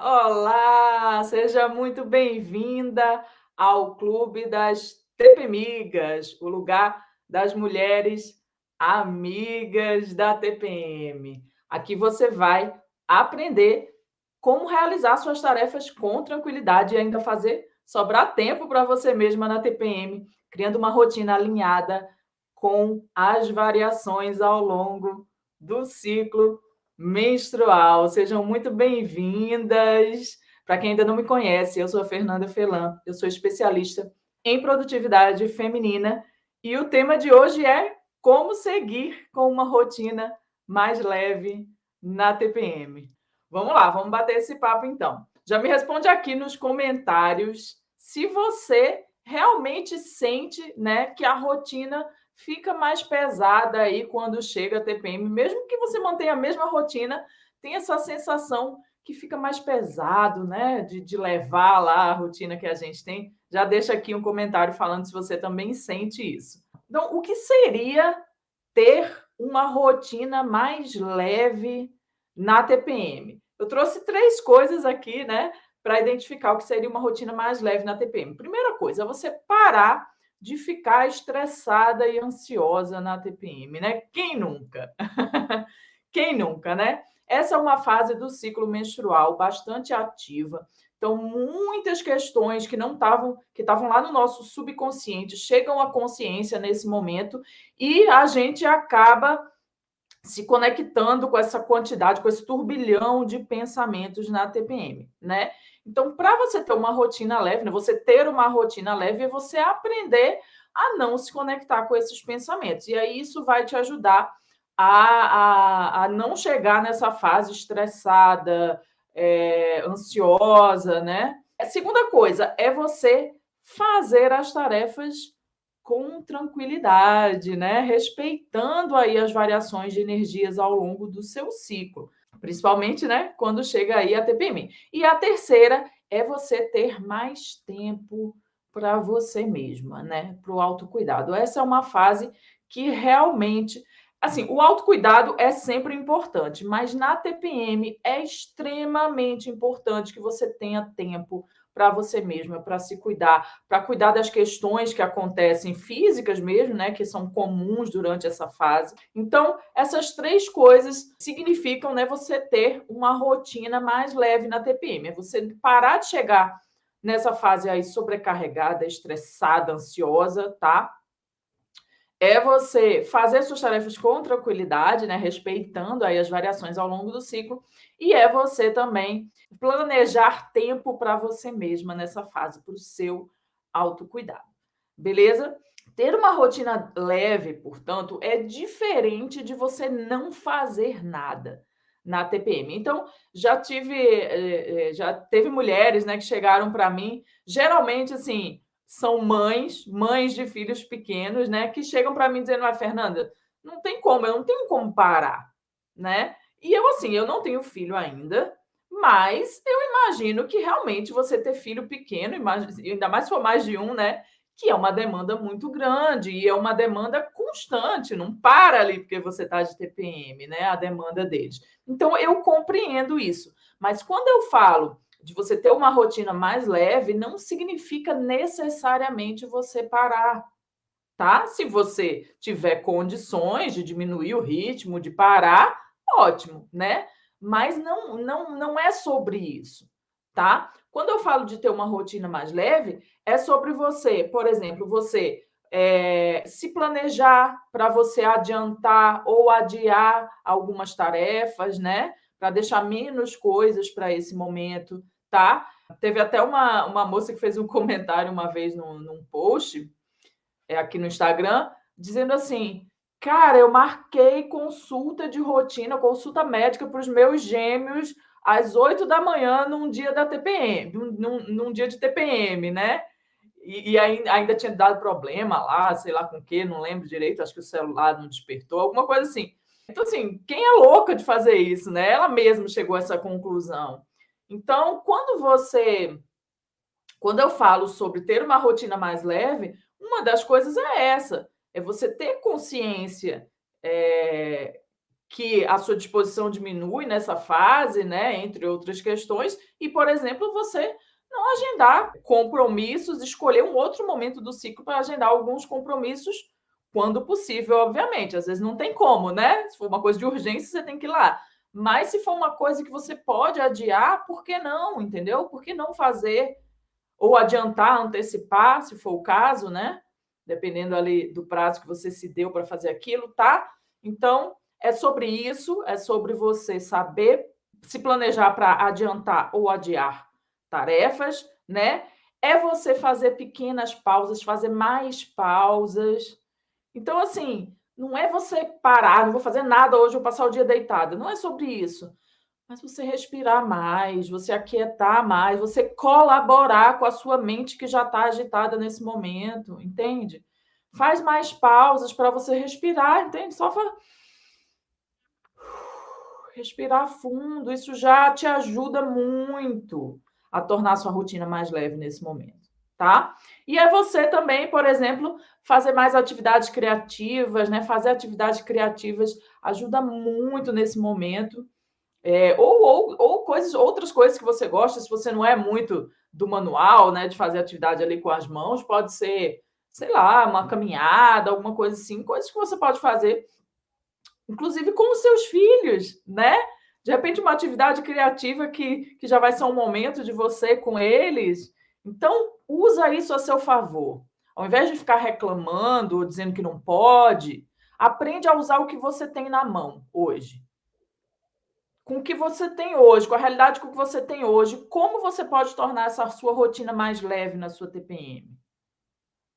Olá, seja muito bem-vinda ao Clube das TPmigas, o lugar das mulheres amigas da TPM. Aqui você vai aprender como realizar suas tarefas com tranquilidade e ainda fazer sobrar tempo para você mesma na TPM, criando uma rotina alinhada com as variações ao longo do ciclo menstrual. Sejam muito bem-vindas. Para quem ainda não me conhece, eu sou a Fernanda Felan, eu sou especialista em produtividade feminina e o tema de hoje é como seguir com uma rotina mais leve na TPM. Vamos lá, vamos bater esse papo então. Já me responde aqui nos comentários se você realmente sente, né, que a rotina fica mais pesada aí quando chega a TPM, mesmo que você mantenha a mesma rotina, tem essa sensação que fica mais pesado, né, de levar lá a rotina que a gente tem. Já deixa aqui um comentário falando se você também sente isso. Então, o que seria ter uma rotina mais leve na TPM? Eu trouxe 3 coisas aqui, né, para identificar o que seria uma rotina mais leve na TPM. Primeira coisa, você parar de ficar estressada e ansiosa na TPM, né? Quem nunca? Quem nunca, né? Essa é uma fase do ciclo menstrual bastante ativa. Então, muitas questões que estavam lá no nosso subconsciente chegam à consciência nesse momento e a gente acaba se conectando com essa quantidade, com esse turbilhão de pensamentos na TPM, né? Então, para você ter uma rotina leve, né, você ter uma rotina leve é você aprender a não se conectar com esses pensamentos. E aí isso vai te ajudar a não chegar nessa fase estressada, ansiosa, né? A segunda coisa é você fazer as tarefas com tranquilidade, né? Respeitando aí as variações de energias ao longo do seu ciclo, principalmente, né, quando chega aí a TPM. E a terceira é você ter mais tempo para você mesma, né, para o autocuidado. Essa é uma fase que realmente, assim, o autocuidado é sempre importante, mas na TPM é extremamente importante que você tenha tempo para você mesma, para se cuidar, para cuidar das questões que acontecem físicas mesmo, né, que são comuns durante essa fase. Então, essas 3 coisas significam, né, você ter uma rotina mais leve na TPM. É você parar de chegar nessa fase aí sobrecarregada, estressada, ansiosa, tá? É você fazer suas tarefas com tranquilidade, né, respeitando aí as variações ao longo do ciclo, e é você também planejar tempo para você mesma nessa fase, para o seu autocuidado, beleza? Ter uma rotina leve, portanto, é diferente de você não fazer nada na TPM. Então, já teve mulheres, né, que chegaram para mim, geralmente assim, são mães de filhos pequenos, né, que chegam para mim dizendo: "Ah, Fernanda, não tem como, eu não tenho como parar", né. E eu, assim, eu não tenho filho ainda, mas eu imagino que realmente você ter filho pequeno, ainda mais se for mais de um, né, que é uma demanda muito grande e é uma demanda constante, não para ali porque você está de TPM, né, a demanda deles. Então eu compreendo isso, mas quando eu falo de você ter uma rotina mais leve, não significa necessariamente você parar, tá? Se você tiver condições de diminuir o ritmo, de parar, ótimo, né? Mas não é sobre isso, tá? Quando eu falo de ter uma rotina mais leve, é sobre você, por exemplo, você se planejar para você adiantar ou adiar algumas tarefas, né? Para deixar menos coisas para esse momento, tá? Teve até uma moça que fez um comentário uma vez num post aqui no Instagram, dizendo assim: "Cara, eu marquei consulta de rotina, consulta médica para os meus gêmeos às 8 da manhã num dia da TPM, num dia de TPM, né? E ainda tinha dado problema lá, sei lá com o quê, não lembro direito, acho que o celular não despertou, alguma coisa assim. Então, assim, quem é louca de fazer isso, né? Ela mesma chegou a essa conclusão. Então, quando eu falo sobre ter uma rotina mais leve, uma das coisas é essa, é você ter consciência, eh, que a sua disposição diminui nessa fase, né, entre outras questões, e, por exemplo, você não agendar compromissos, escolher um outro momento do ciclo para agendar alguns compromissos quando possível, obviamente. Às vezes não tem como, né? Se for uma coisa de urgência, você tem que ir lá. Mas se for uma coisa que você pode adiar, por que não, entendeu? Por que não fazer ou adiantar, antecipar, se for o caso, né? Dependendo ali do prazo que você se deu para fazer aquilo, tá? Então, é sobre isso, é sobre você saber se planejar para adiantar ou adiar tarefas, né? É você fazer pequenas pausas, fazer mais pausas. Então, assim, não é você parar, não vou fazer nada hoje, vou passar o dia deitada. Não é sobre isso. Mas você respirar mais, você aquietar mais, você colaborar com a sua mente que já está agitada nesse momento, entende? Faz mais pausas para você respirar, entende? Só respirar fundo, isso já te ajuda muito a tornar a sua rotina mais leve nesse momento, tá? E é você também, por exemplo, fazer mais atividades criativas, né? Fazer atividades criativas ajuda muito nesse momento. Ou coisas, outras coisas que você gosta, se você não é muito do manual, né, de fazer atividade ali com as mãos, pode ser, sei lá, uma caminhada, alguma coisa assim, coisas que você pode fazer, inclusive com os seus filhos, né? De repente, uma atividade criativa que já vai ser um momento de você com eles. Então, usa isso a seu favor. Ao invés de ficar reclamando ou dizendo que não pode, aprende a usar o que você tem na mão hoje, com o que você tem hoje, com a realidade com que você tem hoje, como você pode tornar essa sua rotina mais leve na sua TPM?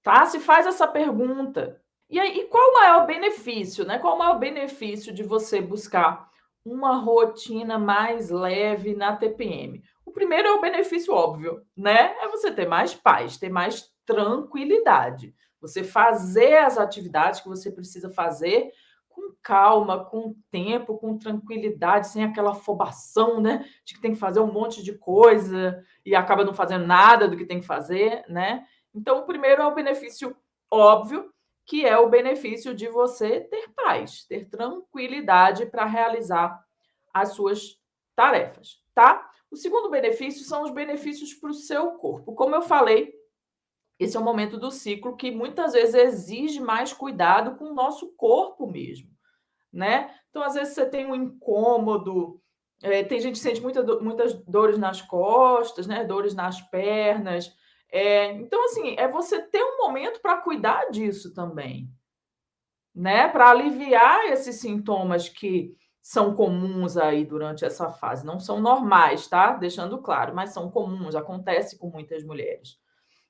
Tá? Se faz essa pergunta. E aí, e qual o maior benefício, né? Qual o maior benefício de você buscar uma rotina mais leve na TPM? O primeiro é o benefício óbvio, né? É você ter mais paz, ter mais tranquilidade. Você fazer as atividades que você precisa fazer com calma, com tempo, com tranquilidade, sem aquela afobação, né? De que tem que fazer um monte de coisa e acaba não fazendo nada do que tem que fazer, né? Então, o primeiro é o benefício óbvio, que é o benefício de você ter paz, ter tranquilidade para realizar as suas tarefas, tá? O segundo benefício são os benefícios para o seu corpo. Como eu falei, esse é um momento do ciclo que muitas vezes exige mais cuidado com o nosso corpo mesmo, né? Então, às vezes, você tem um incômodo, tem gente que sente muitas dores nas costas, né? Dores nas pernas. Então, assim, é você ter um momento para cuidar disso também, né? Para aliviar esses sintomas que são comuns aí durante essa fase. Não são normais, tá? Deixando claro, mas são comuns, acontece com muitas mulheres.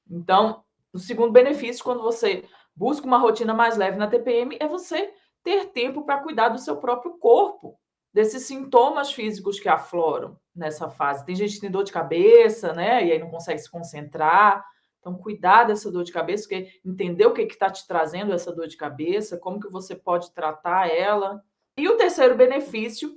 Então, o segundo benefício, quando você busca uma rotina mais leve na TPM, é você ter tempo para cuidar do seu próprio corpo, desses sintomas físicos que afloram nessa fase. Tem gente que tem dor de cabeça, né? E aí não consegue se concentrar. Então, cuidar dessa dor de cabeça, porque entender o que está te trazendo essa dor de cabeça, como que você pode tratar ela. E o terceiro benefício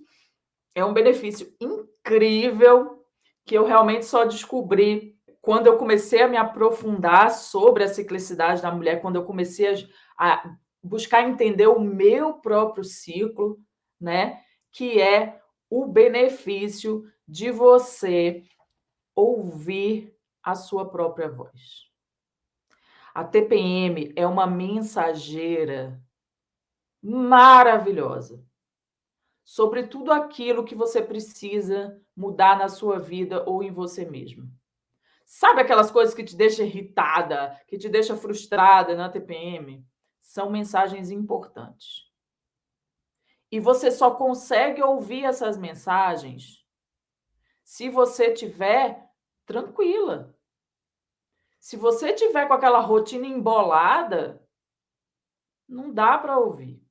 é um benefício incrível que eu realmente só descobri quando eu comecei a me aprofundar sobre a ciclicidade da mulher, quando eu comecei a buscar entender o meu próprio ciclo, né? Que é o benefício de você ouvir a sua própria voz. A TPM é uma mensageira maravilhosa sobre tudo aquilo que você precisa mudar na sua vida ou em você mesmo. Sabe aquelas coisas que te deixam irritada, que te deixa frustrada na TPM? São mensagens importantes. E você só consegue ouvir essas mensagens se você estiver tranquila. Se você tiver com aquela rotina embolada, não dá para ouvir.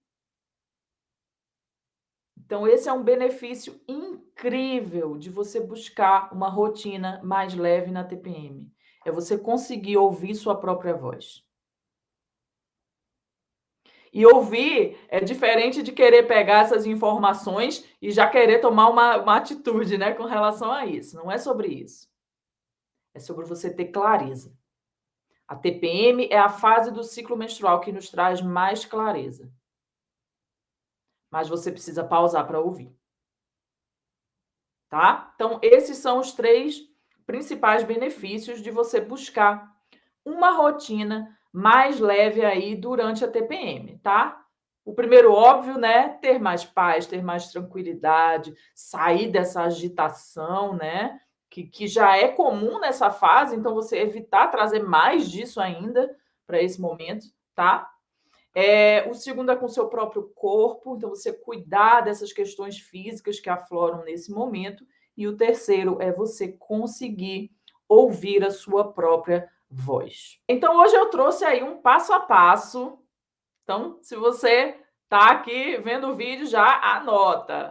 Então, esse é um benefício incrível de você buscar uma rotina mais leve na TPM. É você conseguir ouvir sua própria voz. E ouvir é diferente de querer pegar essas informações e já querer tomar uma atitude, né, com relação a isso. Não é sobre isso. É sobre você ter clareza. A TPM é a fase do ciclo menstrual que nos traz mais clareza. mas você precisa pausar para ouvir. Tá? Então, esses são os 3 principais benefícios de você buscar uma rotina mais leve aí durante a TPM, tá? O primeiro, óbvio, né? Ter mais paz, ter mais tranquilidade, sair dessa agitação, né? Que já é comum nessa fase, então você evitar trazer mais disso ainda para esse momento, tá? O segundo é com o seu próprio corpo, então você cuidar dessas questões físicas que afloram nesse momento. E o terceiro é você conseguir ouvir a sua própria voz. Então, hoje eu trouxe aí um passo a passo. Então, se você está aqui vendo o vídeo, já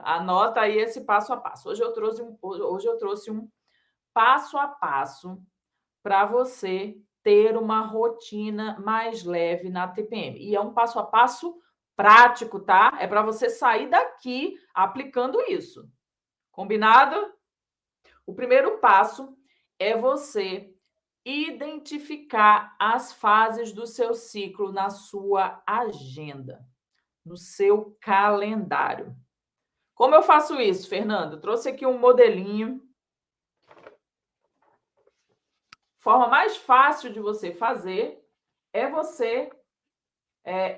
anota aí esse passo a passo. Hoje eu trouxe um passo a passo para você ter uma rotina mais leve na TPM. E é um passo a passo prático, tá? É para você sair daqui aplicando isso. Combinado? O primeiro passo é você identificar as fases do seu ciclo na sua agenda, no seu calendário. Como eu faço isso, Fernando? Trouxe aqui um modelinho. Forma mais fácil de você fazer é você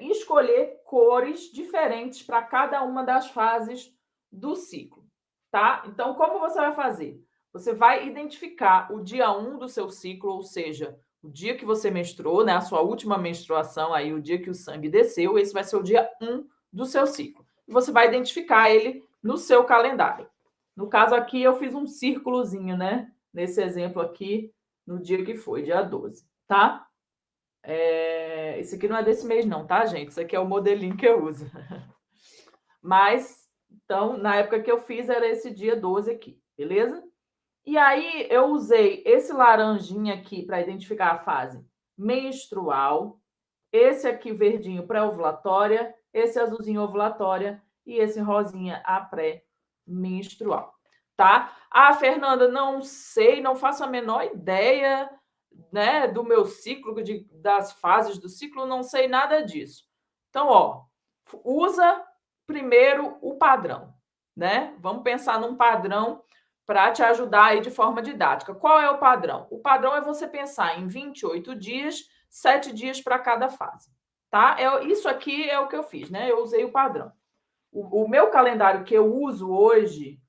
escolher cores diferentes para cada uma das fases do ciclo, tá? Então, como você vai fazer? Você vai identificar o dia 1 do seu ciclo, ou seja, o dia que você menstruou, né? A sua última menstruação, aí, o dia que o sangue desceu, esse vai ser o dia 1 do seu ciclo. E você vai identificar ele no seu calendário. No caso aqui, eu fiz um círculozinho, né? Nesse exemplo aqui, no dia que foi, dia 12, tá? Esse aqui não é desse mês não, tá, gente? Isso aqui é o modelinho que eu uso. Mas, então, na época que eu fiz, era esse dia 12 aqui, beleza? E aí, eu usei esse laranjinha aqui para identificar a fase menstrual, esse aqui verdinho pré-ovulatória, esse azulzinho ovulatória e esse rosinha a pré-menstrual, tá? Ah, Fernanda, não sei, não faço a menor ideia, né, do meu ciclo, das fases do ciclo, não sei nada disso. Então, ó, usa primeiro o padrão, né? Vamos pensar num padrão para te ajudar aí de forma didática. Qual é o padrão? O padrão é você pensar em 28 dias, 7 dias para cada fase, tá? Isso aqui é o que eu fiz, né? Eu usei o padrão. O meu calendário que eu uso hoje,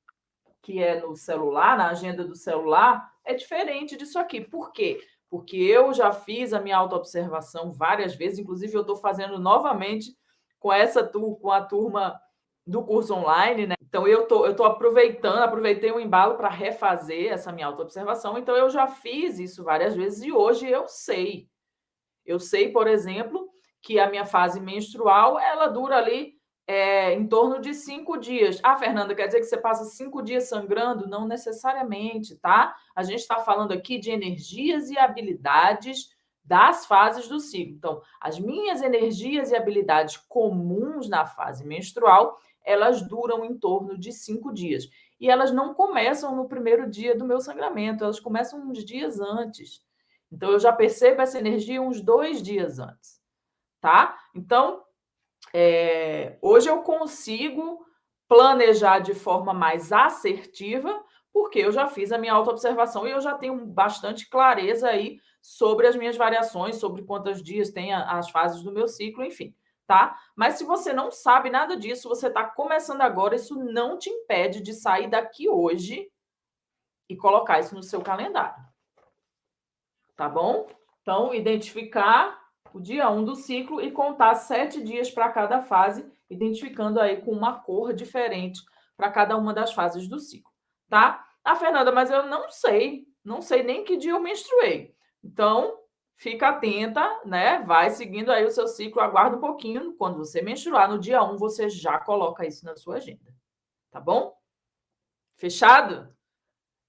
que é no celular, na agenda do celular, é diferente disso aqui. Por quê? Porque eu já fiz a minha autoobservação várias vezes, inclusive eu estou fazendo novamente com a turma do curso online, né? Então eu tô aproveitei o embalo para refazer essa minha autoobservação. Então eu já fiz isso várias vezes e hoje eu sei. Eu sei, por exemplo, que a minha fase menstrual ela dura ali em torno de 5 dias. Ah, Fernanda, quer dizer que você passa 5 dias sangrando? Não necessariamente, tá? A gente está falando aqui de energias e habilidades das fases do ciclo. Então, as minhas energias e habilidades comuns na fase menstrual, elas duram em torno de 5 dias. E elas não começam no primeiro dia do meu sangramento, elas começam uns dias antes. Então, eu já percebo essa energia uns 2 dias antes, tá? Então, hoje eu consigo planejar de forma mais assertiva, porque eu já fiz a minha autoobservação e eu já tenho bastante clareza aí sobre as minhas variações, sobre quantos dias tem as fases do meu ciclo, enfim, tá? Mas se você não sabe nada disso, você está começando agora, isso não te impede de sair daqui hoje e colocar isso no seu calendário. Tá bom? Então, identificar o dia 1 do ciclo e contar 7 dias para cada fase, identificando aí com uma cor diferente para cada uma das fases do ciclo, tá? Ah, Fernanda, mas eu não sei nem que dia eu menstruei. Então, fica atenta, né? Vai seguindo aí o seu ciclo, aguarda um pouquinho, quando você menstruar, no dia 1, você já coloca isso na sua agenda, tá bom? Fechado?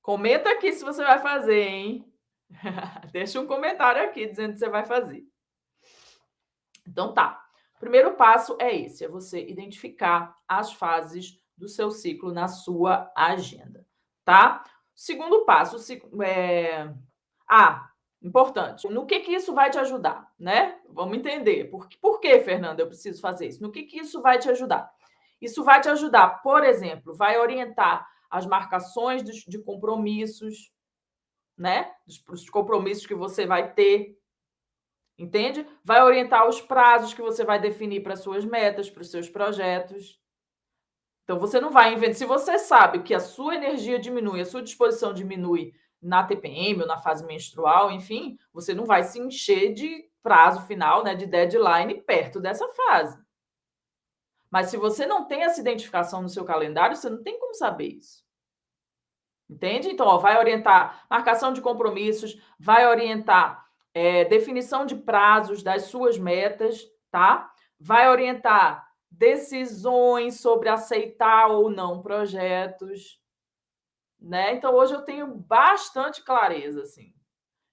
Comenta aqui se você vai fazer, hein? Deixa um comentário aqui dizendo que você vai fazer. Então tá. Primeiro passo é esse, é você identificar as fases do seu ciclo na sua agenda, tá? Segundo passo, importante. No que isso vai te ajudar, né? Vamos entender. Por que, Fernanda, eu preciso fazer isso? No que isso vai te ajudar? Isso vai te ajudar, por exemplo, vai orientar as marcações de compromissos, né? Os compromissos que você vai ter, entende? Vai orientar os prazos que você vai definir para suas metas, para os seus projetos. Então, você não vai inventar. Se você sabe que a sua energia diminui, a sua disposição diminui na TPM ou na fase menstrual, enfim, você não vai se encher de prazo final, né, de deadline perto dessa fase. Mas se você não tem essa identificação no seu calendário, você não tem como saber isso. Entende? Então, ó, vai orientar marcação de compromissos, vai orientar definição de prazos das suas metas, tá? Vai orientar decisões sobre aceitar ou não projetos, né? Então, hoje eu tenho bastante clareza, assim.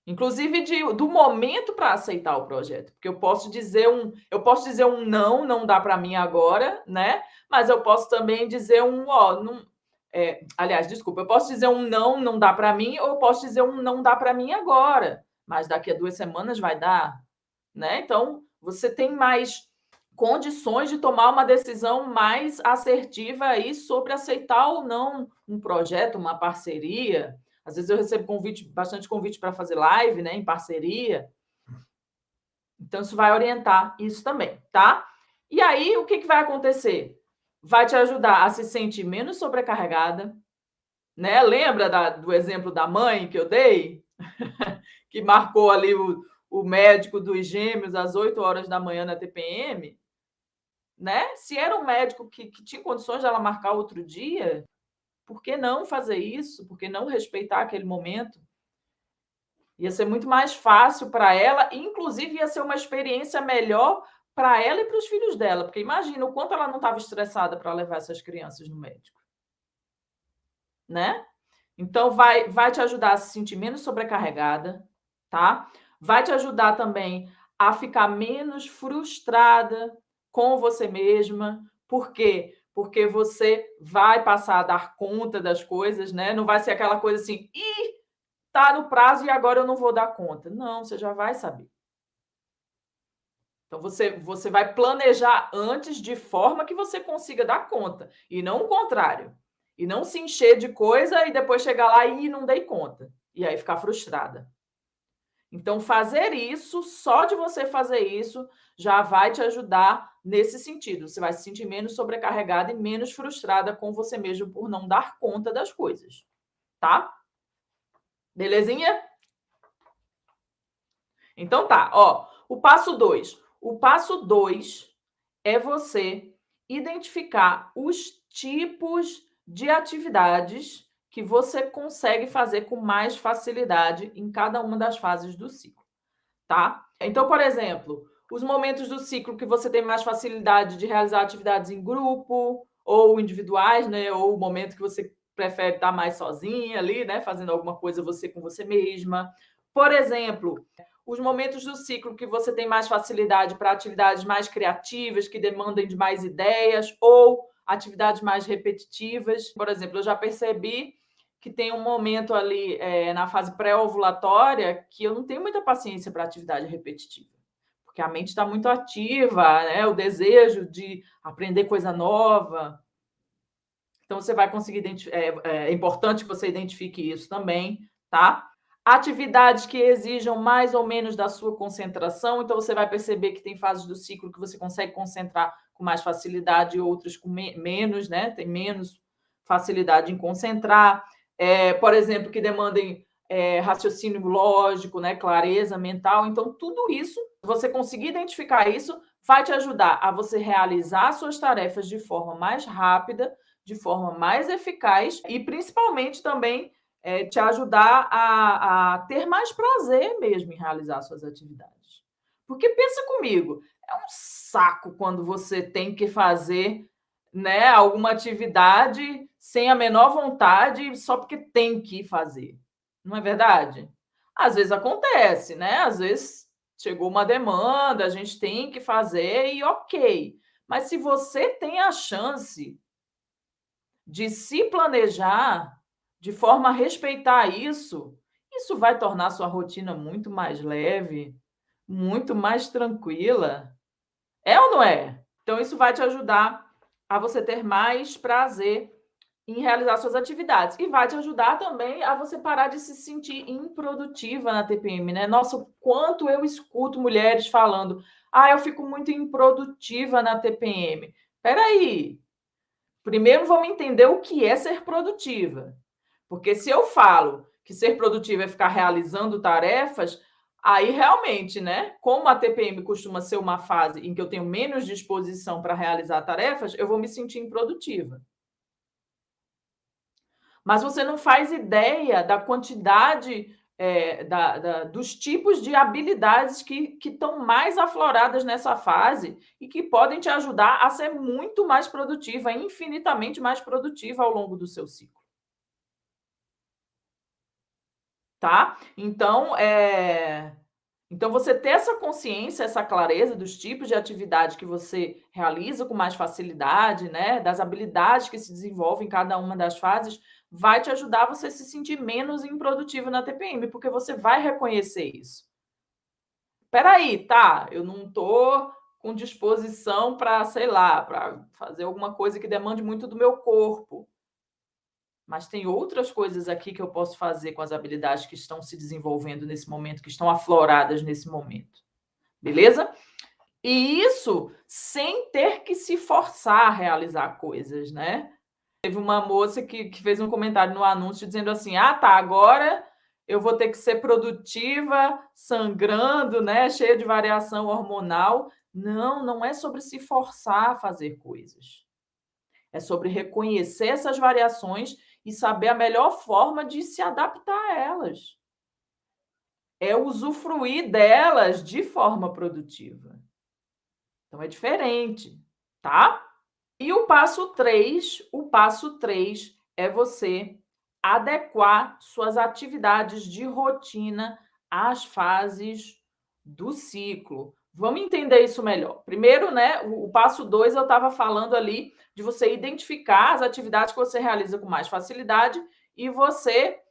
Inclusive do momento para aceitar o projeto, porque eu posso dizer um não, não dá para mim agora, né? Mas eu posso também dizer um ó, não, aliás, desculpa, eu posso dizer um não, não dá para mim, ou eu posso dizer um não dá para mim agora, mas daqui a 2 semanas vai dar, né? Então, você tem mais condições de tomar uma decisão mais assertiva aí sobre aceitar ou não um projeto, uma parceria. Às vezes eu recebo bastante convite para fazer live, né, em parceria. Então, isso vai orientar isso também, tá? E aí, o que vai acontecer? Vai te ajudar a se sentir menos sobrecarregada, né? Lembra do exemplo da mãe que eu dei? Que marcou ali o médico dos gêmeos às 8 horas da manhã na TPM? Né? Se era um médico que tinha condições de ela marcar outro dia, por que não fazer isso? Por que não respeitar aquele momento? Ia ser muito mais fácil para ela, inclusive ia ser uma experiência melhor para ela e para os filhos dela, porque imagina o quanto ela não estava estressada para levar essas crianças no médico, né? Então vai te ajudar a se sentir menos sobrecarregada, tá? Vai te ajudar também a ficar menos frustrada com você mesma. Por quê? Porque você vai passar a dar conta das coisas, né? Não vai ser aquela coisa assim, ih, tá no prazo e agora eu não vou dar conta. Não, você já vai saber. Então, você vai planejar antes de forma que você consiga dar conta, e não o contrário. E não se encher de coisa e depois chegar lá e não dei conta. E aí ficar frustrada. Então, fazer isso, só de você fazer isso, já vai te ajudar nesse sentido. Você vai se sentir menos sobrecarregada e menos frustrada com você mesmo por não dar conta das coisas. Tá? Belezinha? Então tá, ó. O passo 2. O passo 2 é você identificar os tipos de atividades que você consegue fazer com mais facilidade em cada uma das fases do ciclo, tá? Então, por exemplo, os momentos do ciclo que você tem mais facilidade de realizar atividades em grupo ou individuais, né? Ou o momento que você prefere estar mais sozinha ali, né? Fazendo alguma coisa você com você mesma. Por exemplo, os momentos do ciclo que você tem mais facilidade para atividades mais criativas, que demandem de mais ideias, ou atividades mais repetitivas. Por exemplo, eu já percebi que tem um momento ali na fase pré-ovulatória que eu não tenho muita paciência para atividade repetitiva, porque a mente está muito ativa, né? O desejo de aprender coisa nova. Então, você vai conseguir é importante que você identifique isso também, tá? Atividades que exijam mais ou menos da sua concentração, então você vai perceber que tem fases do ciclo que você consegue concentrar com mais facilidade e outras com menos, né? Tem menos facilidade em concentrar. Por exemplo, que demandem raciocínio lógico, né? Clareza mental. Então, tudo isso, você conseguir identificar isso, vai te ajudar a você realizar suas tarefas de forma mais rápida, de forma mais eficaz e, principalmente, também te ajudar a ter mais prazer mesmo em realizar suas atividades. Porque pensa comigo, é um saco quando você tem que fazer, né, alguma atividade sem a menor vontade, só porque tem que fazer. Não é verdade? Às vezes acontece, né? Às vezes chegou uma demanda, a gente tem que fazer e ok. Mas se você tem a chance de se planejar de forma a respeitar isso, isso vai tornar sua rotina muito mais leve, muito mais tranquila. É ou não é? Então, isso vai te ajudar a você ter mais prazer em realizar suas atividades. E vai te ajudar também a você parar de se sentir improdutiva na TPM, né? Nossa, o quanto eu escuto mulheres falando: "Ah, eu fico muito improdutiva na TPM". Espera aí, primeiro vamos entender o que é ser produtiva. Porque se eu falo que ser produtiva é ficar realizando tarefas, aí realmente, né, como a TPM costuma ser uma fase em que eu tenho menos disposição para realizar tarefas, eu vou me sentir improdutiva. Mas você não faz ideia da quantidade, dos tipos de habilidades que estão mais afloradas nessa fase e que podem te ajudar a ser muito mais produtiva, infinitamente mais produtiva ao longo do seu ciclo. Tá? Então você ter essa consciência, essa clareza dos tipos de atividade que você realiza com mais facilidade, né, das habilidades que se desenvolvem em cada uma das fases, vai te ajudar você a se sentir menos improdutivo na TPM, porque você vai reconhecer isso. "Espera aí, tá, eu não estou com disposição para, sei lá, para fazer alguma coisa que demande muito do meu corpo. Mas tem outras coisas aqui que eu posso fazer com as habilidades que estão se desenvolvendo nesse momento, que estão afloradas nesse momento, beleza? E isso sem ter que se forçar a realizar coisas, né? Teve uma moça que fez um comentário no anúncio dizendo assim: "Ah, tá, agora eu vou ter que ser produtiva, sangrando, né, cheia de variação hormonal". Não, não é sobre se forçar a fazer coisas. É sobre reconhecer essas variações e saber a melhor forma de se adaptar a elas. É usufruir delas de forma produtiva. Então é diferente, tá? E o passo 3 é você adequar suas atividades de rotina às fases do ciclo. Vamos entender isso melhor. Primeiro, né, o passo 2 eu estava falando ali de você identificar as atividades que você realiza com mais facilidade e você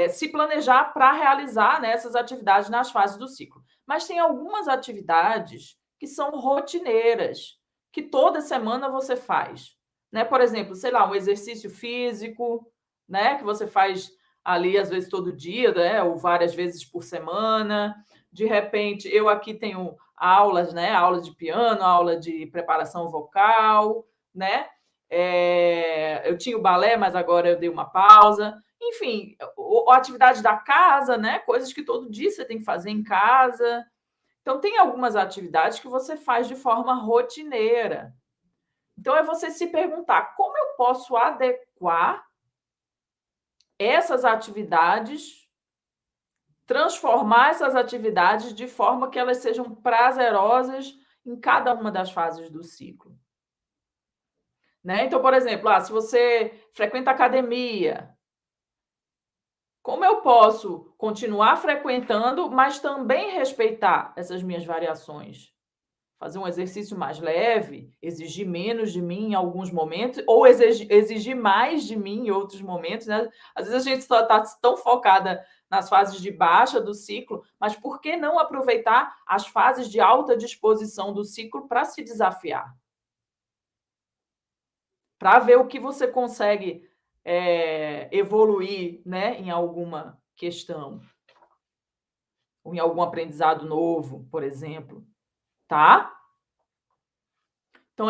se planejar para realizar, né, essas atividades nas fases do ciclo. Mas tem algumas atividades que são rotineiras, que toda semana você faz, né? Por exemplo, sei lá, um exercício físico, né, que você faz ali às vezes todo dia, né, ou várias vezes por semana. De repente, eu aqui tenho aulas, né, aula de piano, aula de preparação vocal, né? Eu tinha o balé, mas agora eu dei uma pausa. Enfim, ou atividade da casa, né? Coisas que todo dia você tem que fazer em casa. Então, tem algumas atividades que você faz de forma rotineira. Então, é você se perguntar como eu posso adequar essas atividades, transformar essas atividades de forma que elas sejam prazerosas em cada uma das fases do ciclo. Né? Então, por exemplo, se você frequenta academia, como eu posso continuar frequentando, mas também respeitar essas minhas variações? Fazer um exercício mais leve, exigir menos de mim em alguns momentos, ou exigir mais de mim em outros momentos, né? Às vezes a gente só está tão focada nas fases de baixa do ciclo, mas por que não aproveitar as fases de alta disposição do ciclo para se desafiar? Para ver o que você consegue evoluir, né, em alguma questão, ou em algum aprendizado novo, por exemplo, tá? Então,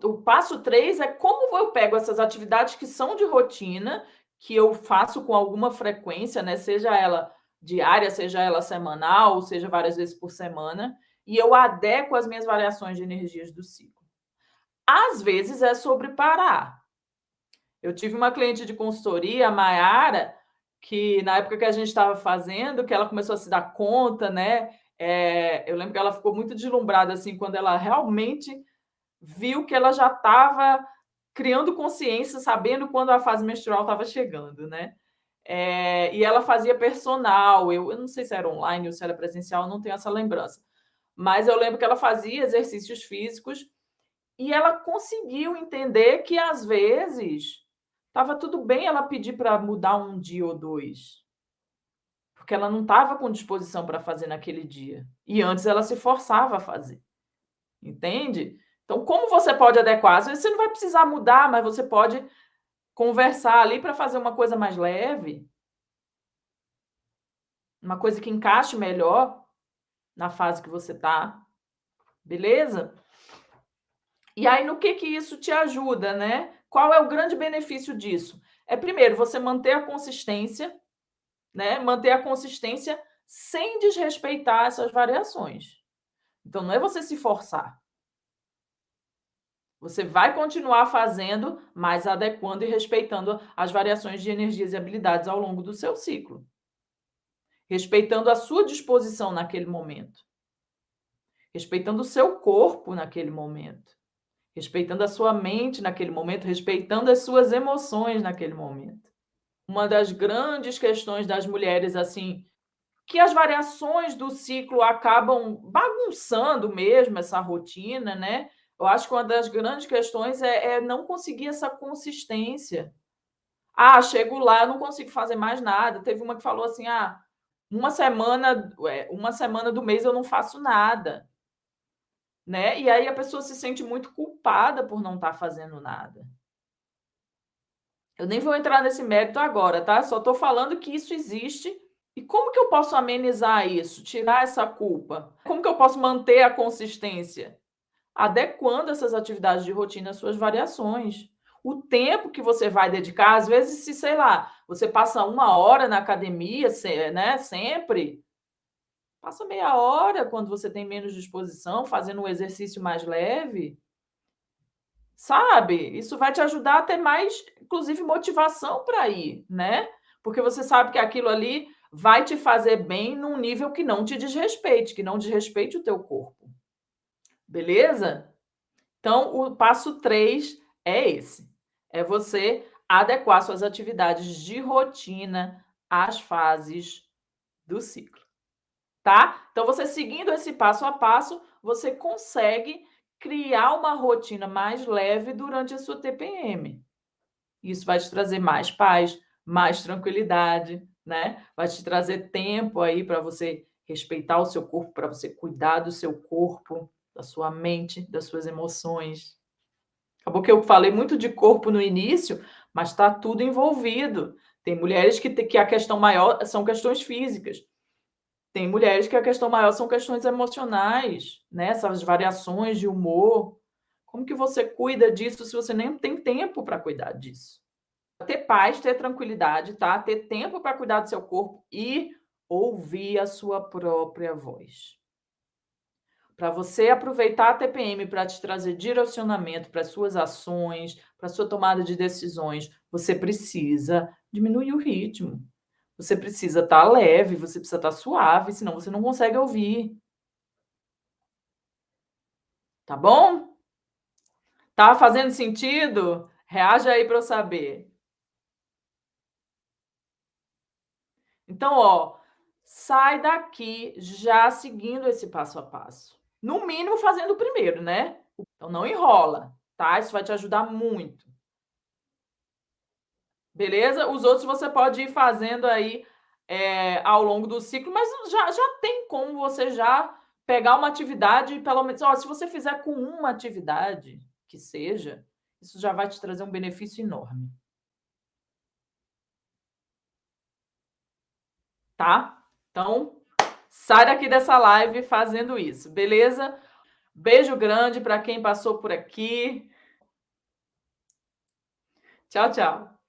o passo 3 é como eu pego essas atividades que são de rotina, que eu faço com alguma frequência, né, seja ela diária, seja ela semanal, seja várias vezes por semana, e eu adequo as minhas variações de energias do ciclo. Às vezes é sobre parar. Eu tive uma cliente de consultoria, a Mayara, que na época que a gente estava fazendo, que ela começou a se dar conta, né, eu lembro que ela ficou muito deslumbrada, assim, quando ela realmente viu que ela já estava criando consciência, sabendo quando a fase menstrual estava chegando, né. E ela fazia personal, eu não sei se era online ou se era presencial, não tenho essa lembrança. Mas eu lembro que ela fazia exercícios físicos e ela conseguiu entender que, às vezes, estava tudo bem ela pedir para mudar um dia ou 2, porque ela não estava com disposição para fazer naquele dia. E antes ela se forçava a fazer, entende? Então, como você pode adequar? Às vezes você não vai precisar mudar, mas você pode conversar ali para fazer uma coisa mais leve, uma coisa que encaixe melhor na fase que você está, beleza? E aí, no que isso te ajuda, né? Qual é o grande benefício disso? É, primeiro, você manter a consistência, né? Manter a consistência sem desrespeitar essas variações. Então, não é você se forçar. Você vai continuar fazendo, mas adequando e respeitando as variações de energias e habilidades ao longo do seu ciclo. Respeitando a sua disposição naquele momento. Respeitando o seu corpo naquele momento. Respeitando a sua mente naquele momento, respeitando as suas emoções naquele momento. Uma das grandes questões das mulheres, assim, que as variações do ciclo acabam bagunçando mesmo essa rotina, né? Eu acho que uma das grandes questões é não conseguir essa consistência. Ah, chego lá, eu não consigo fazer mais nada. Teve uma que falou assim: ah, uma semana do mês eu não faço nada, né? E aí a pessoa se sente muito culpada por não estar fazendo nada. Eu nem vou entrar nesse mérito agora, tá? Só estou falando que isso existe. E como que eu posso amenizar isso? Tirar essa culpa? Como que eu posso manter a consistência? Adequando essas atividades de rotina às suas variações. O tempo que você vai dedicar, às vezes, se, sei lá, você passa 1 hora na academia, né, sempre, passa meia hora quando você tem menos disposição, fazendo um exercício mais leve. Sabe? Isso vai te ajudar a ter mais, inclusive, motivação para ir, né? Porque você sabe que aquilo ali vai te fazer bem num nível que não te desrespeite, que não desrespeite o teu corpo. Beleza? Então, o passo 3 é esse. É você adequar suas atividades de rotina às fases do ciclo, tá? Então, você seguindo esse passo a passo, você consegue criar uma rotina mais leve durante a sua TPM. Isso vai te trazer mais paz, mais tranquilidade, né? Vai te trazer tempo aí para você respeitar o seu corpo, para você cuidar do seu corpo, da sua mente, das suas emoções. Acabou que eu falei muito de corpo no início, mas está tudo envolvido. Tem mulheres que a questão maior são questões físicas. Tem mulheres que a questão maior são questões emocionais, né, essas variações de humor. Como que você cuida disso se você nem tem tempo para cuidar disso? Ter paz, ter tranquilidade, tá? Ter tempo para cuidar do seu corpo e ouvir a sua própria voz. Para você aproveitar a TPM para te trazer direcionamento para as suas ações, para a sua tomada de decisões, você precisa diminuir o ritmo. Você precisa estar leve, você precisa estar suave, senão você não consegue ouvir. Tá bom? Tá fazendo sentido? Reaja aí para eu saber. Então, ó, sai daqui já seguindo esse passo a passo. No mínimo fazendo o primeiro, né? Então não enrola, tá? Isso vai te ajudar muito. Beleza? Os outros você pode ir fazendo aí, ao longo do ciclo, mas já tem como você já pegar uma atividade e pelo menos ó, se você fizer com uma atividade que seja, isso já vai te trazer um benefício enorme. Tá? Então, sai daqui dessa live fazendo isso, beleza? Beijo grande para quem passou por aqui. Tchau, tchau.